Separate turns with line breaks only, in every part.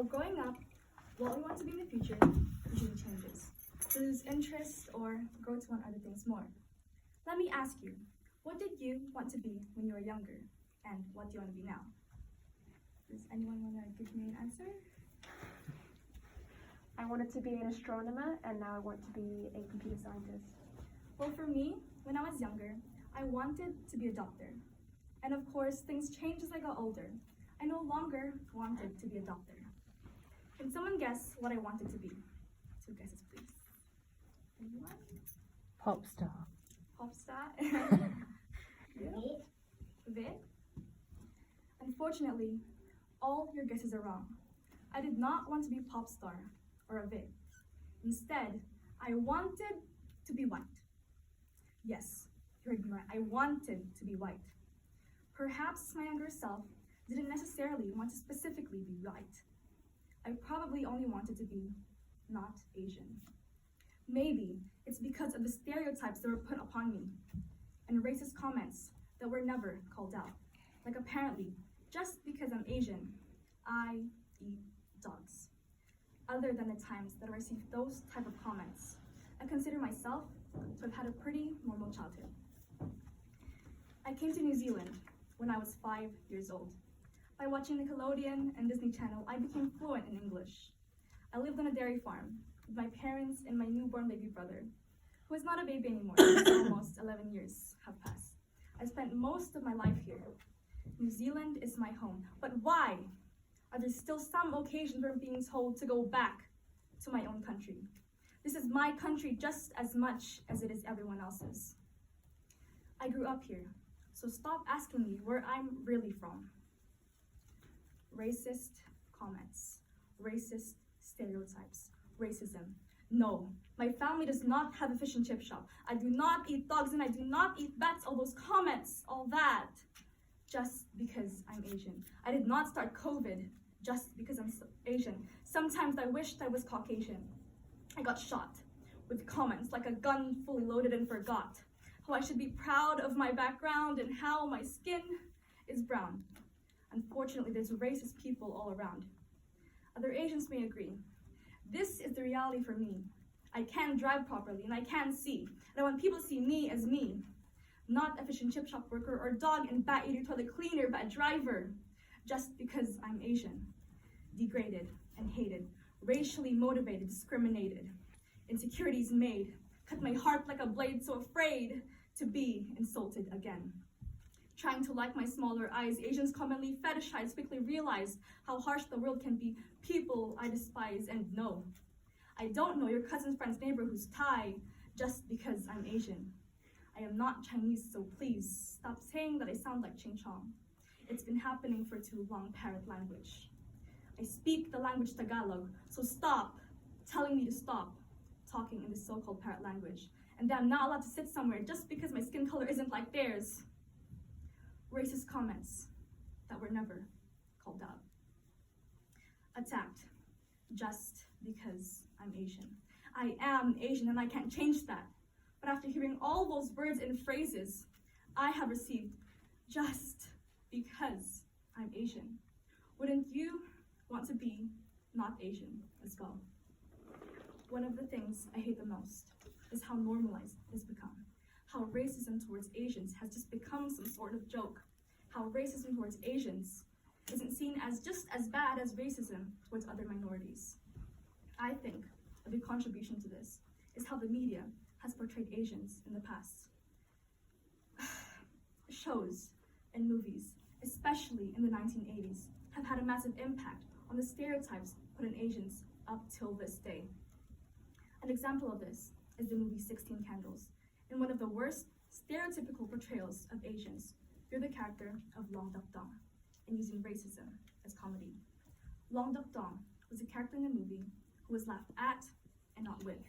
While growing up, what we want to be in the future usually changes. To lose interest or grow to want other things more. Let me ask you, what did you want to be when you were younger? And what do you want to be now? Does anyone want to give me an answer?
I wanted to be an astronomer, and now I want to be a computer scientist.
Well, for me, when I was younger, I wanted to be a doctor. And of course, things changed as I got older. I no longer wanted to be a doctor. Can someone guess what I wanted to be? 2 guesses, please. Anyone?
Pop star.
Pop star? Vid? Unfortunately, all your guesses are wrong. I did not want to be a pop star or a vid. Instead, I wanted to be white. Yes, you heard me right. I wanted to be white. Perhaps my younger self didn't necessarily want to specifically be white. I probably only wanted to be not Asian. Maybe it's because of the stereotypes that were put upon me and racist comments that were never called out. Like apparently, just because I'm Asian, I eat dogs. Other than the times that I received those type of comments, I consider myself to have had a pretty normal childhood. I came to New Zealand when I was 5 years old. By watching Nickelodeon and Disney Channel, I became fluent in English. I lived on a dairy farm with my parents and my newborn baby brother, who is not a baby anymore, almost 11 years have passed. I spent most of my life here. New Zealand is my home, but why are there still some occasions where I'm being told to go back to my own country? This is my country just as much as it is everyone else's. I grew up here, so stop asking me where I'm really from. Racist comments, racist stereotypes, racism. No, my family does not have a fish and chip shop. I do not eat dogs and I do not eat bats, all those comments, all that, just because I'm Asian. I did not start COVID just because I'm Asian. Sometimes I wished I was Caucasian. I got shot with comments like a gun fully loaded and forgot how I should be proud of my background and how my skin is brown. Unfortunately, there's racist people all around. Other Asians may agree. This is the reality for me. I can drive properly and I can see. And I want people to see me as me, not a fish and chip shop worker or dog and bat eater toilet cleaner, but a driver, just because I'm Asian. Degraded and hated, racially motivated, discriminated. Insecurities made, cut my heart like a blade, so afraid to be insulted again. Trying to like my smaller eyes, Asians commonly fetishize, quickly realize how harsh the world can be. People I despise and know. I don't know your cousin's friend's neighbor who's Thai just because I'm Asian. I am not Chinese, so please stop saying that I sound like Ching Chong. It's been happening for too long, parrot language. I speak the language Tagalog, so stop telling me to stop talking in this so-called parrot language, and that I'm not allowed to sit somewhere just because my skin color isn't like theirs. Racist comments that were never called out. Attacked just because I'm Asian. I am Asian and I can't change that. But after hearing all those words and phrases I have received just because I'm Asian, wouldn't you want to be not Asian as well? One of the things I hate the most is how normalized it has become. How racism towards Asians has just become some sort of joke. How racism towards Asians isn't seen as just as bad as racism towards other minorities. I think a big contribution to this is how the media has portrayed Asians in the past. Shows and movies, especially in the 1980s, have had a massive impact on the stereotypes put on Asians up till this day. An example of this is the movie 16 Candles. In one of the worst stereotypical portrayals of Asians, you're the character of Long Duck Dong, and using racism as comedy. Long Duck Dong was a character in the movie who was laughed at and not with.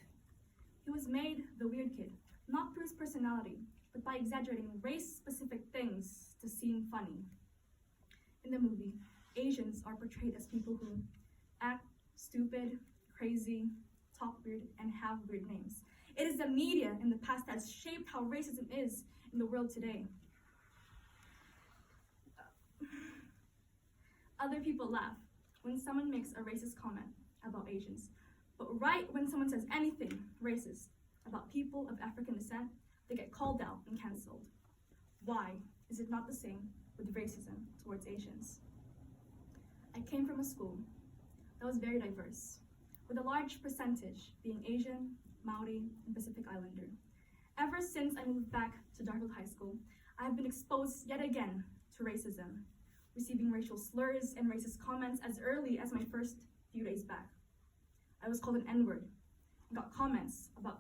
He was made the weird kid, not through his personality, but by exaggerating race-specific things to seem funny. In the movie, Asians are portrayed as people who act stupid, crazy, talk weird, and have weird names. It is the media in the past that has shaped how racism is in the world today. Other people laugh when someone makes a racist comment about Asians. But right when someone says anything racist about people of African descent, they get called out and canceled. Why is it not the same with racism towards Asians? I came from a school that was very diverse, with a large percentage being Asian, Maori, and Pacific Islander. Ever since I moved back to Dartmouth High School, I have been exposed yet again to racism, receiving racial slurs and racist comments as early as my first few days back. I was called an N-word and got comments about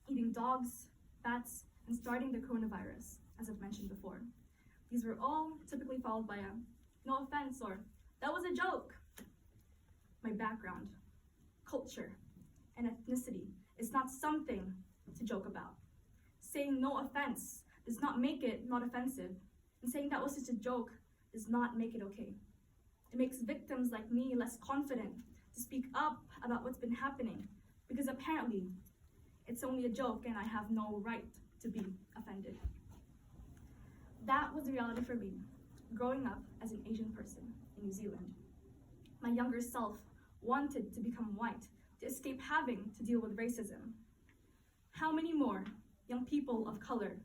eating dogs, bats, and starting the coronavirus, as I've mentioned before. These were all typically followed by a "no offense" or "that was a joke." My background, culture, and ethnicity is not something to joke about. Saying "no offense" does not make it not offensive, and saying that was just a joke does not make it okay. It makes victims like me less confident to speak up about what's been happening, because apparently it's only a joke and I have no right to be offended. That was the reality for me, growing up as an Asian person in New Zealand. My younger self wanted to become white to escape having to deal with racism. How many more young people of color,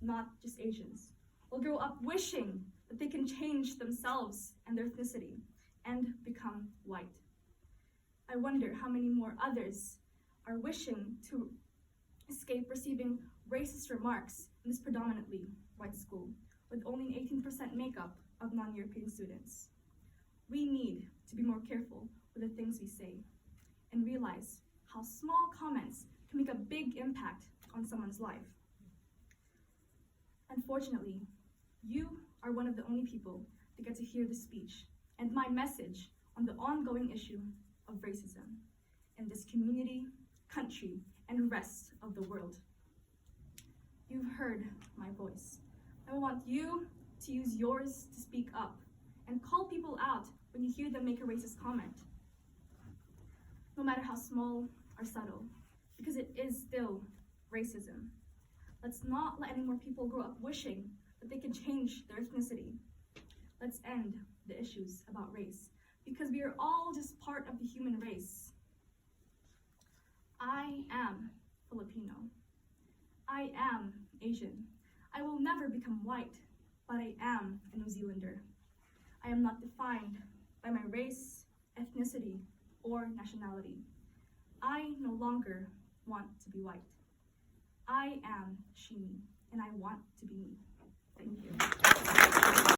not just Asians, will grow up wishing that they can change themselves and their ethnicity and become white? I wonder how many more others are wishing to escape receiving racist remarks in this predominantly white school, with only an 18% makeup of non-European students. We need to be more careful with the things we say and realize how small comments can make a big impact on someone's life. Unfortunately, you are one of the only people that get to hear this speech and my message on the ongoing issue of racism in this community, country, and rest of the world. You've heard my voice. I want you to use yours to speak up and call people out when you hear them make a racist comment, no matter how small or subtle, because it is still racism. Let's not let any more people grow up wishing that they can change their ethnicity. Let's end the issues about race, because we are all just part of the human race. I am Filipino. I am Asian. I will never become white, but I am a New Zealander. I am not defined by my race, ethnicity, or nationality. I no longer want to be white. I am she, and I want to be me. Thank you.